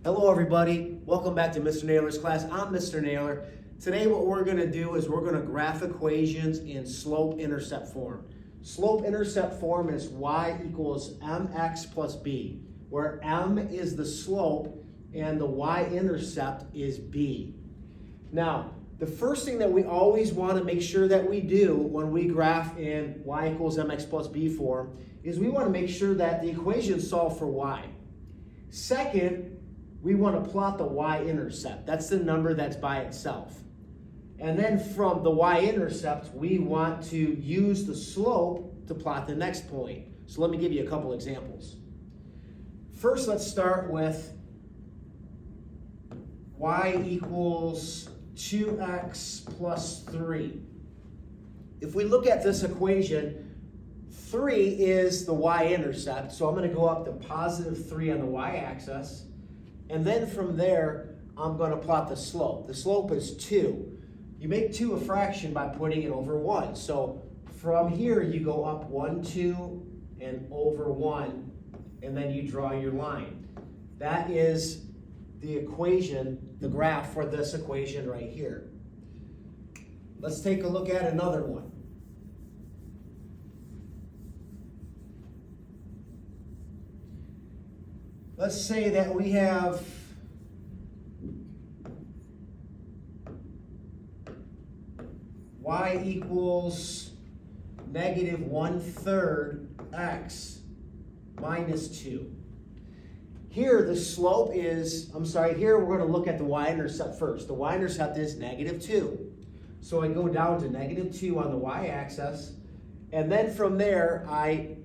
Hello everybody, welcome back to Mr. Naylor's class. I'm Mr. Naylor. Today what we're going to do is we're going to graph equations in slope-intercept form. Slope-intercept form is y equals mx plus b, where m is the slope and the y-intercept is b. Now, the first thing that we always want to make sure that we do when we graph in y equals mx plus b form is we want to make sure that the equations solve for y. Second, we want to plot the y-intercept. That's the number that's by itself. And then from the y-intercept, we want to use the slope to plot the next point. So let me give you a couple examples. First, let's start with y equals 2x plus 3. If we look at this equation, 3 is the y-intercept, so I'm going to go up to positive 3 on the y-axis. And then from there, I'm going to plot the slope. The slope is 2. You make 2 a fraction by putting it over 1. So from here, you go up 1, 2, and over 1, and then you draw your line. That is the equation, the graph for this equation right here. Let's take a look at another one. Let's say that we have y equals negative 1/3 x minus 2. Here the slope is, here we're going to look at the y-intercept first. The y-intercept is negative 2. So I go down to negative 2 on the y-axis, and then from there I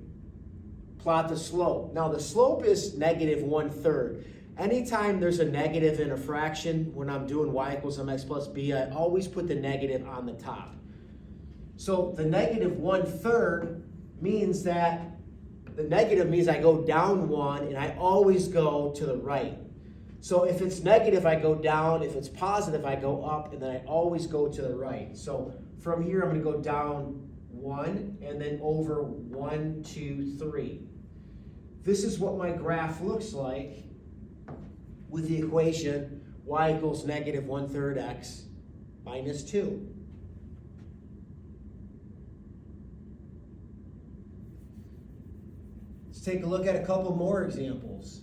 plot the slope. Now the slope is negative 1/3. Anytime there's a negative in a fraction, when I'm doing y equals mx plus b, I always put the negative on the top. So the negative 1/3 means that the negative means I go down 1 and I always go to the right. So if it's negative, I go down. If it's positive, I go up, and then I always go to the right. So from here, I'm going to go down 1 and then over 1, 2, 3. This is what my graph looks like with the equation y equals negative 1/3 x minus 2. Let's take a look at a couple more examples.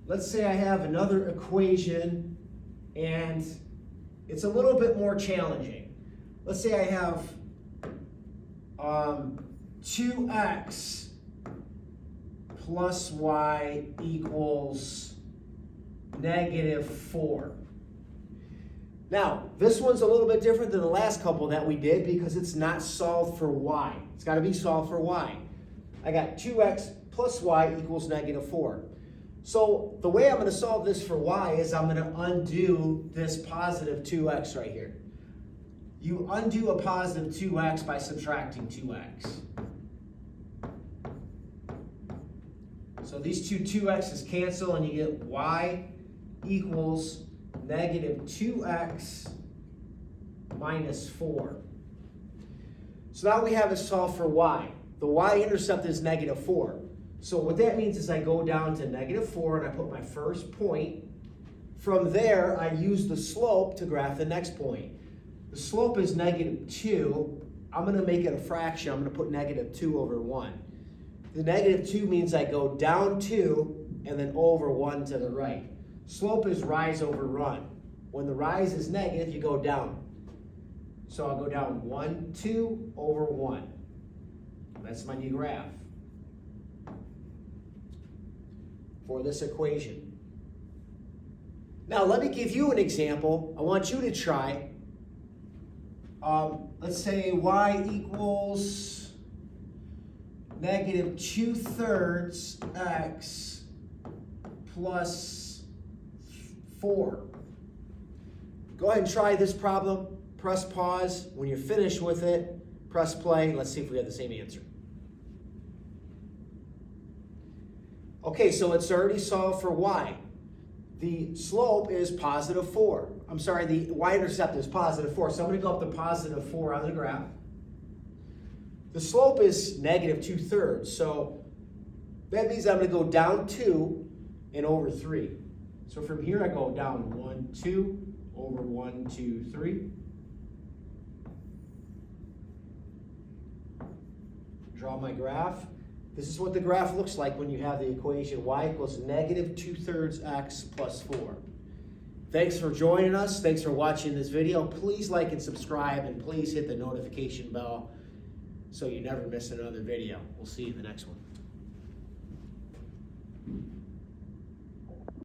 Let's say I have another equation and it's a little bit more challenging. Let's say I have 2x plus y equals negative 4. Now, this one's a little bit different than the last couple that we did because it's not solved for y. It's got to be solved for y. I got 2x plus y equals negative 4. So the way I'm going to solve this for y is I'm going to undo this positive 2x right here. You undo a positive 2x by subtracting 2x. So these two 2x's cancel and you get y equals negative 2x minus 4. So now we have it solved for y. The y-intercept is negative 4. So what that means is I go down to negative 4 and I put my first point. From there, I use the slope to graph the next point. The slope is negative 2. I'm going to make it a fraction. I'm going to put negative 2 over 1. The negative 2 means I go down 2 and then over 1 to the right. Slope is rise over run. When the rise is negative, you go down. So I'll go down 1, 2 over 1. That's my new graph for this equation. Now let me give you an example. I want you to try. Let's say y equals negative 2/3 x plus 4. Go ahead and try this problem. Press pause. When you're finished with it, press play. Let's see if we have the same answer. Okay, so it's already solved for y. The slope is positive 4. I'm sorry, the y-intercept is positive 4. So I'm going to go up to positive 4 on the graph. The slope is negative 2/3. So that means I'm going to go down 2 and over 3. So from here I go down 1, 2, over 1, 2, 3. Draw my graph. This is what the graph looks like when you have the equation y equals negative 2/3 x plus 4. Thanks for joining us. Thanks for watching this video. Please like and subscribe, and please hit the notification bell so you never miss another video. We'll see you in the next one.